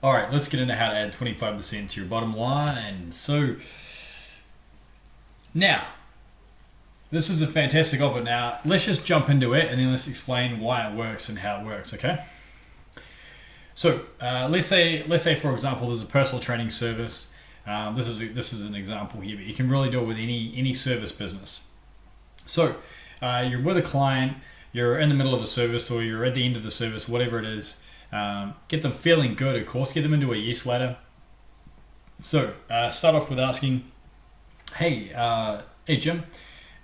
All right, let's get into how to add 25% to your bottom line. So now, this is a fantastic offer. Now, let's just jump into it and then let's explain why it works and how it works, okay? So let's say for example, there's a personal training service. This is an example here, but you can really do it with any service business. So you're with a client, you're in the middle of a service, or you're at the end of the service, whatever it is. Get them feeling good, of course. Get them into a yes ladder. So start off with asking, hey Jim,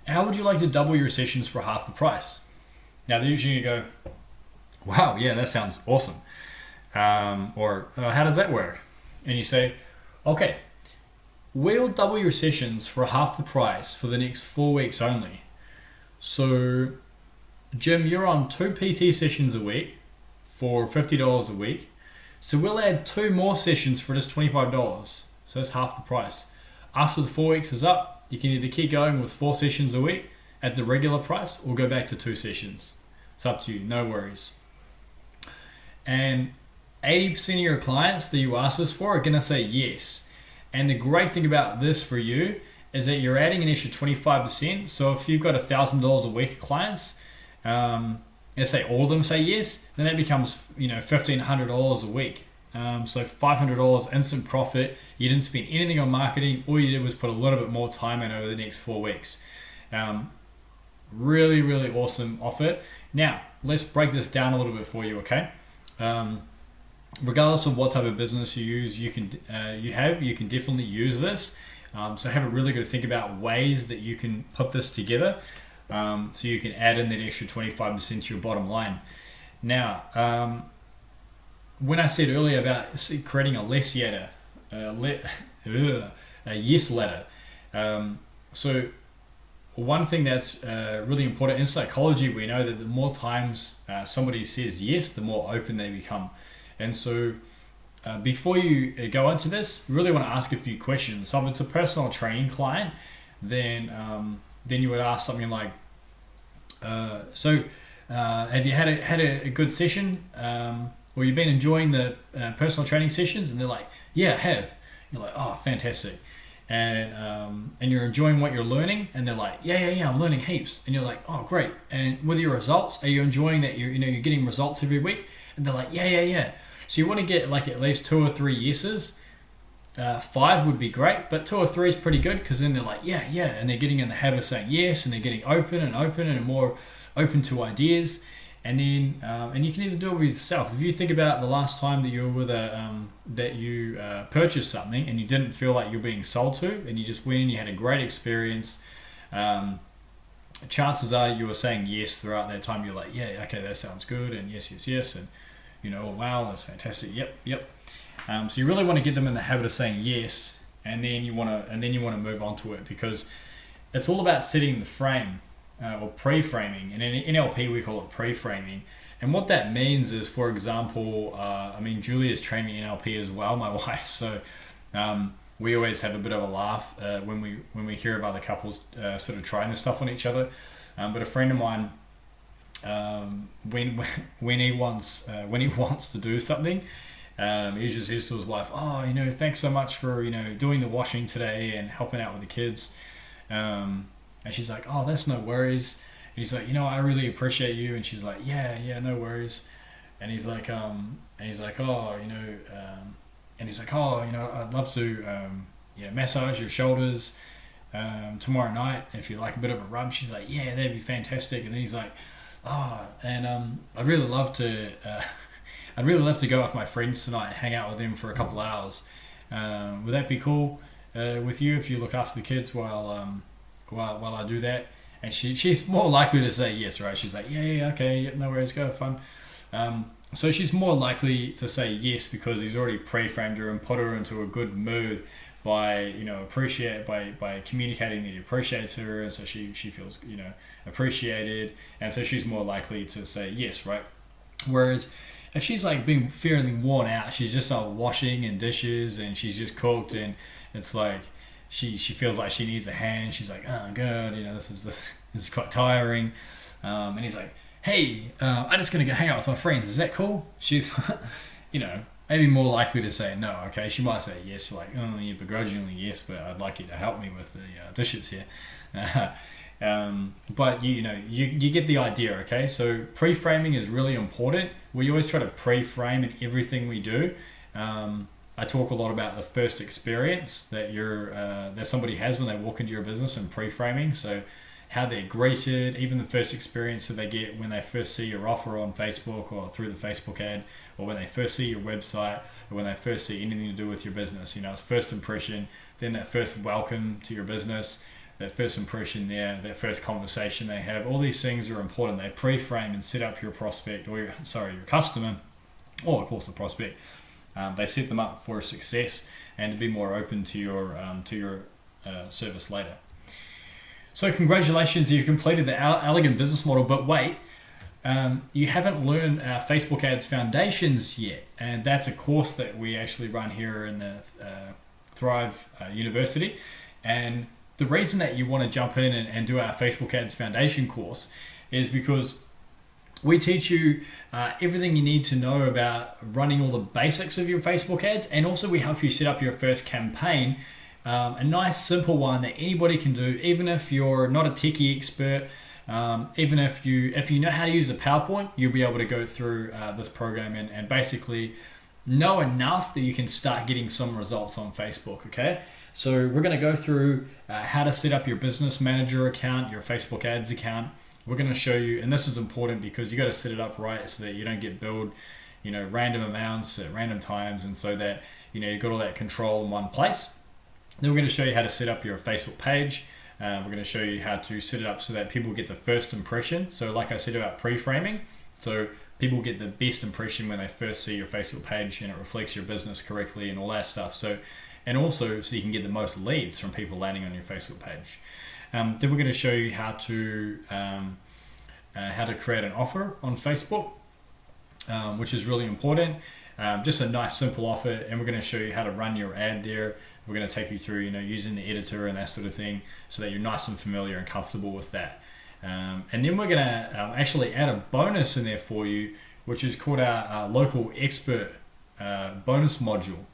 how would you like to double your sessions for half the price? Now they're usually going to go, wow, yeah, that sounds awesome. Or how does that work? And you say, okay, we'll double your sessions for half the price for the next 4 weeks only. So Jim, you're on 2 PT sessions a week for $50 a week. So we'll add 2 more sessions for just $25. So that's half the price. After the 4 weeks is up, you can either keep going with 4 sessions a week at the regular price or go back to 2 sessions. It's up to you, no worries. And 80% of your clients that you ask this for are going to say yes. And the great thing about this for you is that you're adding an extra 25%. So if you've got $1,000 a week of clients, let's say all of them say yes, then that becomes $1,500 a week. So $500 instant profit. You didn't spend anything on marketing. All you did was put a little bit more time in over the next 4 weeks. Really, really awesome offer. Now let's break this down a little bit for you, okay? Regardless of what type of business you use, you can definitely use this. So have a really good think about ways that you can put this together. So you can add in that extra 25% to your bottom line. Now, when I said earlier about creating a yes ladder, so one thing that's really important in psychology, we know that the more times somebody says yes, the more open they become. And so before you go into this, you really want to ask a few questions. So if it's a personal training client, then you would ask something like, have you had a good session, or you've been enjoying the personal training sessions? And they're like, yeah, I have. You're like, oh, fantastic. And you're enjoying what you're learning, and they're like, yeah, I'm learning heaps. And you're like, oh, great. And with your results, are you enjoying that you're getting results every week? And they're like, yeah. So you want to get like at least 2 or 3 yeses. 5 would be great, but 2 or 3 is pretty good, because then they're like, yeah, and they're getting in the habit of saying yes, and they're getting open and more open to ideas. And then and you can either do it with yourself. If you think about the last time that you were with that you purchased something and you didn't feel like you're being sold to, and you just went and you had a great experience, chances are you were saying yes throughout that time. You're like, yeah, okay, that sounds good, and yes, and oh, wow, that's fantastic, yep. So you really want to get them in the habit of saying yes, and then you want to move on to it, because it's all about setting the frame, or pre-framing. And in NLP we call it pre-framing. And what that means is, for example, Julia's trained me in NLP as well, my wife. So we always have a bit of a laugh when we hear of other couples sort of trying this stuff on each other. But a friend of mine, when he wants to do something, he just says to his wife, oh, thanks so much for doing the washing today and helping out with the kids. And she's like, oh, that's no worries. And he's like, I really appreciate you. And she's like, yeah, no worries. And he's like, and he's like, I'd love to, massage your shoulders tomorrow night if you like a bit of a rub. She's like, yeah, that'd be fantastic. And then he's like, I'd really love to go with my friends tonight and hang out with them for a couple hours. Would that be cool with you if you look after the kids while I do that? And she's more likely to say yes, right? She's like, yeah, okay, yep, no worries, go have fun. So she's more likely to say yes because he's already pre-framed her and put her into a good mood by by communicating that he appreciates her, and so she feels appreciated, and so she's more likely to say yes, right? Whereas if she's like being feeling worn out, she's just washing and dishes, and she's just cooked, and it's like she feels like she needs a hand. She's like, oh god, this is quite tiring. And he's like, hey, I'm just gonna go hang out with my friends. Is that cool? She's, maybe more likely to say no. Okay, she might say yes, like, oh, yeah, begrudgingly yes, but I'd like you to help me with the dishes here. But you get the idea. Okay, so pre-framing is really important. We always try to pre-frame in everything we do. I talk a lot about the first experience that that somebody has when they walk into your business, and pre-framing. So how they're greeted, even the first experience that they get when they first see your offer on Facebook or through the Facebook ad, or when they first see your website, or when they first see anything to do with your business. It's first impression, then that first welcome to your business, that first impression there, that first conversation they have. All these things are important. They pre-frame and set up your prospect, or your customer, or of course the prospect. They set them up for success and to be more open to your service later. So congratulations, you've completed the Elegant Business Model, but wait, you haven't learned Facebook Ads Foundations yet. And that's a course that we actually run here in the Thrive University. And the reason that you want to jump in and do our Facebook Ads Foundation course is because we teach you everything you need to know about running all the basics of your Facebook ads, and also we help you set up your first campaign. A nice simple one that anybody can do, even if you're not a techie expert, even if you know how to use the PowerPoint, you'll be able to go through this program and basically know enough that you can start getting some results on Facebook. Okay, so we're going to go through how to set up your business manager account, your Facebook ads account. We're going to show you, and this is important because you got to set it up right so that you don't get billed random amounts at random times, and so that you've got all that control in one place. Then we're going to show you how to set up your Facebook page. We're going to show you how to set it up so that people get the first impression. So like I said about pre-framing, so people get the best impression when they first see your Facebook page and it reflects your business correctly and all that stuff. So, and also so you can get the most leads from people landing on your Facebook page. Then we're going to show you how to create an offer on Facebook, which is really important. Just a nice simple offer, and we're going to show you how to run your ad there. We're going to take you through, using the editor and that sort of thing, so that you're nice and familiar and comfortable with that. And then we're going to actually add a bonus in there for you, which is called our local expert bonus module.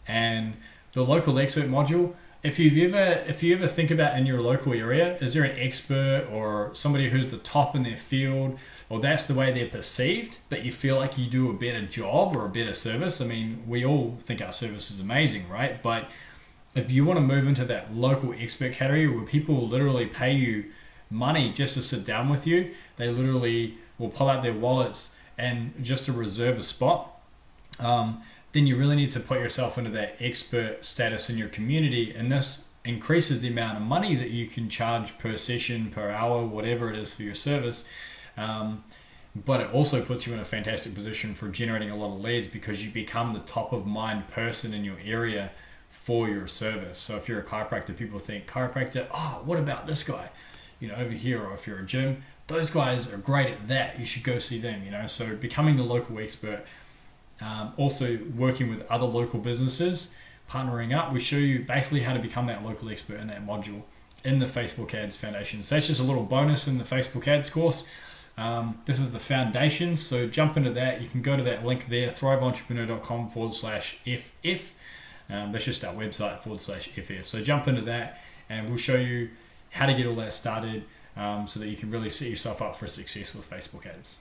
And the local expert module, if you ever think about in your local area, is there an expert or somebody who's the top in their field, or that's the way they're perceived, but you feel like you do a better job or a better service? I mean, we all think our service is amazing, right? But if you want to move into that local expert category where people literally pay you money just to sit down with you, they literally will pull out their wallets and just to reserve a spot, then you really need to put yourself into that expert status in your community, and this increases the amount of money that you can charge per session, per hour, whatever it is for your service. But it also puts you in a fantastic position for generating a lot of leads because you become the top of mind person in your area for your service. So if you're a chiropractor, people think chiropractor, oh, what about this guy, over here? Or if you're a gym, those guys are great at that, you should go see them. So becoming the local expert. Also working with other local businesses, partnering up, we show you basically how to become that local expert in that module in the Facebook Ads Foundation. So that's just a little bonus in the Facebook Ads course. This is the foundation, so jump into that. You can go to that link there, thriveentrepreneur.com/FF. That's just our website /FF. So jump into that and we'll show you how to get all that started so that you can really set yourself up for success with Facebook ads.